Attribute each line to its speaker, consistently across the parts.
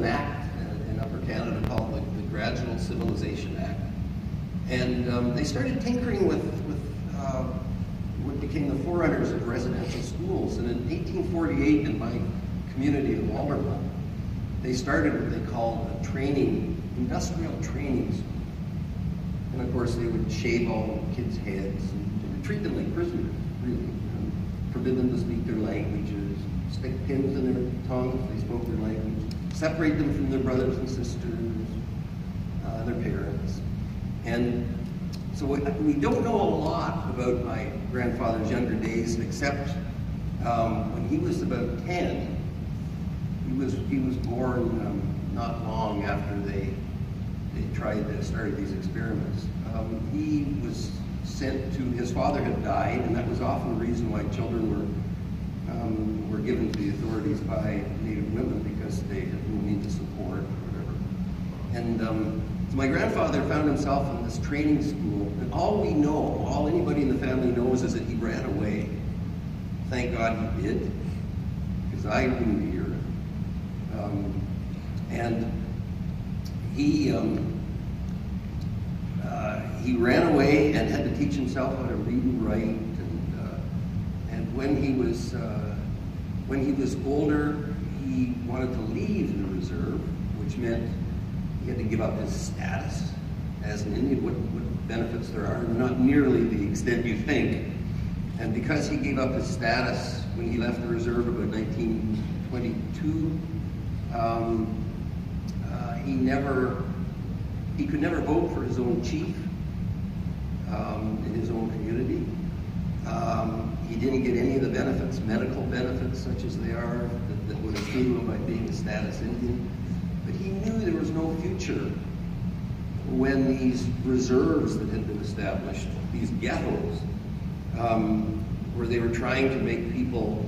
Speaker 1: an act in Upper Canada called the Gradual Civilization Act. And they started tinkering with what became the forerunners of residential schools. And in 1848, in my community of Alberta, they started what they called a industrial training school. And of course, they would shave all the kids' heads and treat them like prisoners, really. Forbid them to speak their languages, stick pins in their tongue if they spoke their language, separate them from their brothers and sisters, their parents. And so we don't know a lot about my grandfather's younger days, except when he was about 10, he was born not long after they started these experiments. He was sent to, his father had died, and that was often the reason why children were given to the authorities by Native women, because they had no means of support or whatever. And so my grandfather found himself in this training school, and all anybody in the family knows is that he ran away. Thank God he did, because I didn't hear it. And he ran away and had to teach himself how to read and write. And when he was older, he wanted to leave the reserve, which meant he had to give up his status as an Indian. What benefits there are, not nearly the extent you think. And because he gave up his status when he left the reserve about 1922, he could never vote for his own chief in his own community. He didn't get any of the benefits, medical benefits such as they are, that would accrue to him by being a status Indian. But he knew there was no future when these reserves that had been established, these ghettos, where they were trying to make people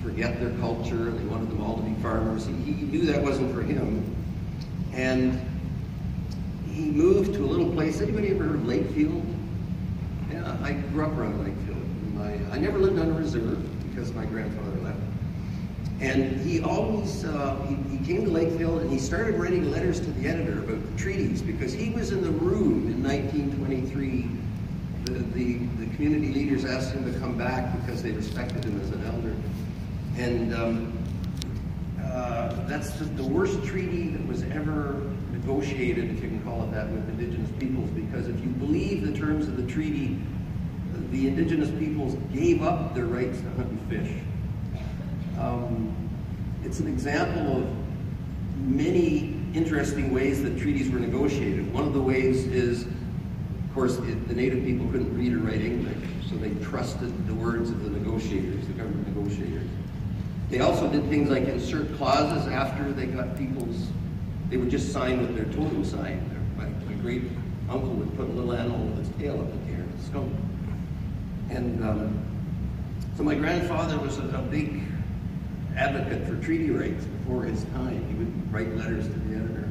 Speaker 1: forget their culture, and they wanted them all to be farmers. He knew that wasn't for him. And he moved to a little place. Anybody ever heard of Lakefield? Yeah, I grew up around Lakefield. I never lived on a reserve because my grandfather left. And he always, he came to Lakefield and he started writing letters to the editor about the treaties, because he was in the room in 1923. The community leaders asked him to come back because they respected him as an elder. And that's the worst treaty that was ever negotiated, if you can call it that, with Indigenous peoples, because if you believe the terms of the treaty, the Indigenous peoples gave up their rights to hunt and fish. It's an example of many interesting ways that treaties were negotiated. One of the ways is, of course, the Native people couldn't read or write English, so they trusted the words of the negotiators, the government negotiators. They also did things like insert clauses after they got they would just sign with their totem sign. My great uncle would put a little animal with its tail up in the air, a skunk. And so my grandfather was a big advocate for treaty rights before his time. He would write letters to the editor,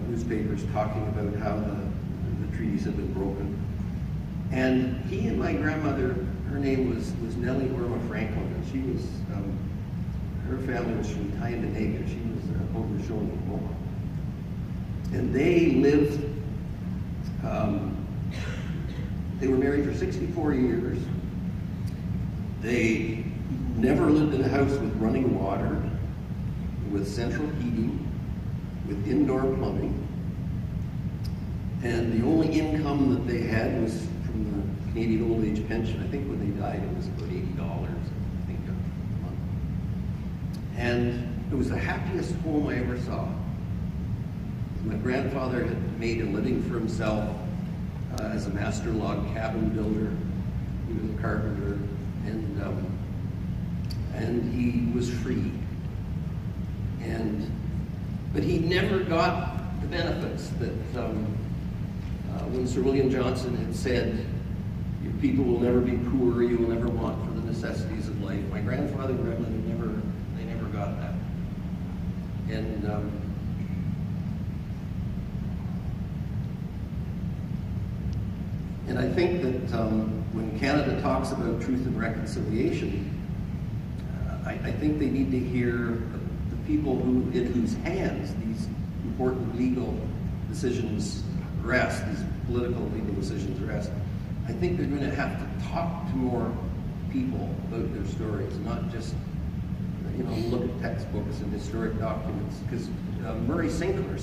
Speaker 1: newspapers talking about how the treaties had been broken. And he and my grandmother, her name was Nellie Irma Franklin, and she was, her family was from Tyendinaga. She was Haudenosaunee. And they lived, they were married for 64 years. They never lived in a house with running water, with central heating, with indoor plumbing. And the only income that they had was from the Canadian Old Age Pension. I think when they died it was about $80, I think, a month. And it was the happiest home I ever saw. My grandfather had made a living for himself as a master log cabin builder. He was a carpenter, and he was free. But he never got the benefits that when Sir William Johnson had said, "Your people will never be poor, you will never want for the necessities of life." My grandfather and grandmother they never got that. And I think that when Canada talks about truth and reconciliation, I think they need to hear the people in whose hands these important legal decisions rest, these political legal decisions rest, I think they're going to have to talk to more people about their stories, not just look at textbooks and historic documents. Because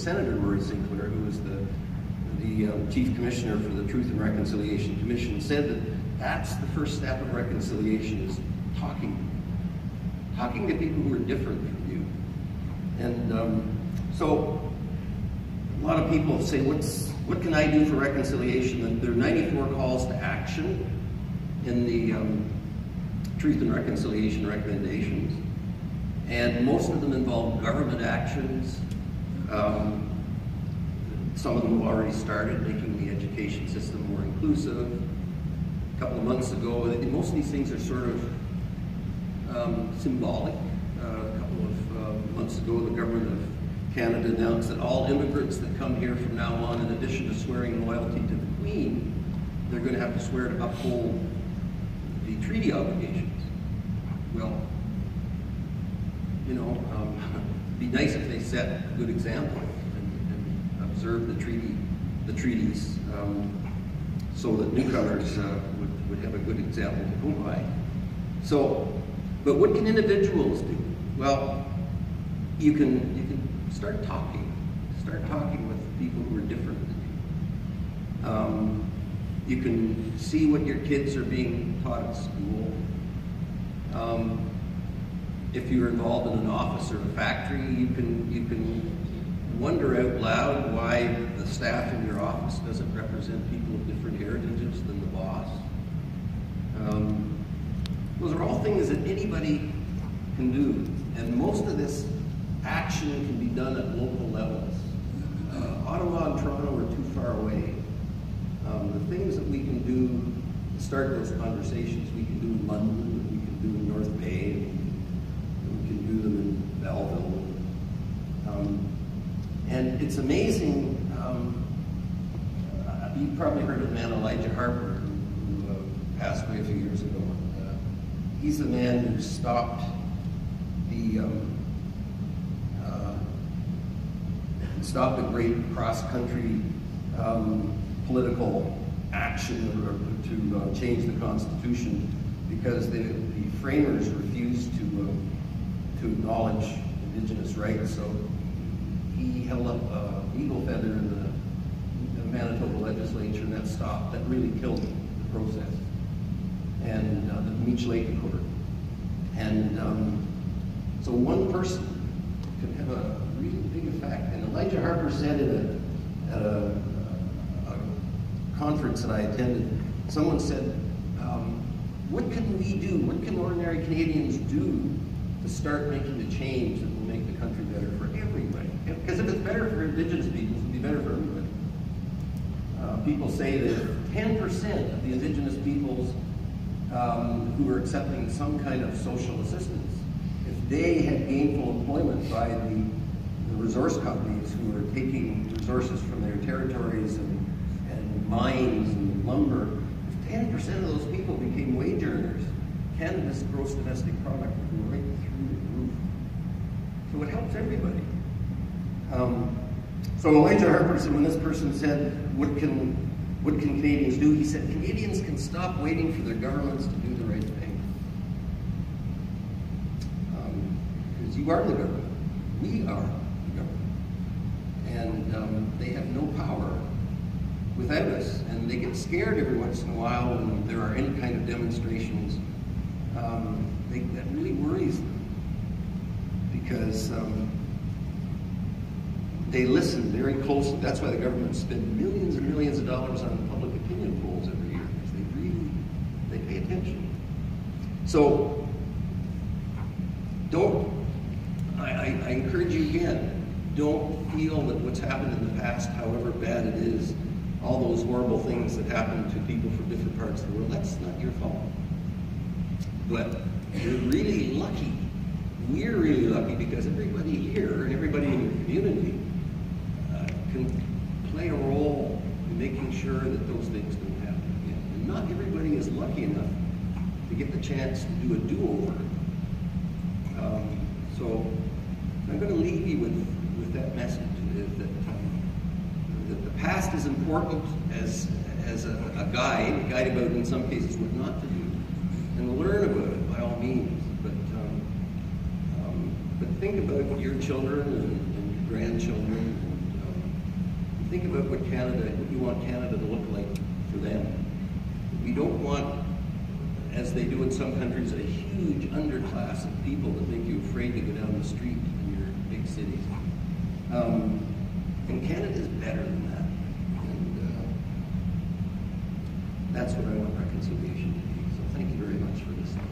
Speaker 1: Senator Murray Sinclair, who was the Chief Commissioner for the Truth and Reconciliation Commission, said that that's the first step of reconciliation, is talking to people who are different from you. And so a lot of people say, what can I do for reconciliation? And there are 94 calls to action in the Truth and Reconciliation recommendations. And most of them involve government actions. Some of them have already started, making the education system more inclusive. A couple of months ago, most of these things are sort of symbolic. A couple of months ago, the government of Canada announced that all immigrants that come here from now on, in addition to swearing loyalty to the Queen, they're going to have to swear to uphold the treaty obligations. Well, it'd be nice if they set a good example and observe the treaties, so that newcomers would have a good example to go by. So, but what can individuals do? Well, you can start talking with people who are different than you. You can see what your kids are being taught at school. If you're involved in an office or a factory, you can wonder out loud why the staff in your office doesn't represent people of different heritages than the boss. Those are all things that anybody can do, and most of this action can be done at local levels. Ottawa and Toronto are too far away. The things that we can do to start those conversations, we can do in London, we can do in North Bay, we can do them in Belleville. And it's amazing, you've probably heard of the man Elijah Harper, who passed away a few years ago. He's the man who stopped the great cross-country political action to change the Constitution, because the framers refused to acknowledge Indigenous rights. So he held up an eagle feather in the Manitoba legislature, and that really killed the process. And the Meech Lake Accord. And so one person can have a really big effect. And Elijah Harper said at a conference that I attended, someone said, what can we do? What can ordinary Canadians do to start making the change that will make the country better for everybody? Because if it's better for Indigenous people, it'll be better for everybody. People say that 10% of the Indigenous peoples who are accepting some kind of social assistance, if they had gainful employment by the resource companies who are taking resources from their territories and mines and lumber, if 10% of those people became wage earners, Canada's gross domestic product would go right through the roof. So it helps everybody. So Elijah Harper said, when this person said, what can Canadians do? He said, Canadians can stop waiting for their governments to do the right thing. Because you are the government. We are the government. And they have no power without us. And they get scared every once in a while when there are any kind of demonstrations. That really worries them. Because they listen very closely. That's why the government spends millions and millions of dollars on public opinion polls every year, because they pay attention. So I encourage you again, don't feel that what's happened in the past, however bad it is, all those horrible things that happen to people from different parts of the world, that's not your fault. But you're really lucky. We're really lucky because everybody here and everybody in your community can play a role in making sure that those things don't happen again. And not everybody is lucky enough to get the chance to do a do-over. So I'm going to leave you with that message, that the past is important as a guide about, in some cases, what not to do, and learn about it by all means. But think about your children and your grandchildren, and think about what you want Canada to look like for them. We don't want, as they do in some countries, a huge underclass of people that make you afraid to go down the street in your big cities. And Canada is better than that. And that's what I want reconciliation to be. So thank you very much for listening.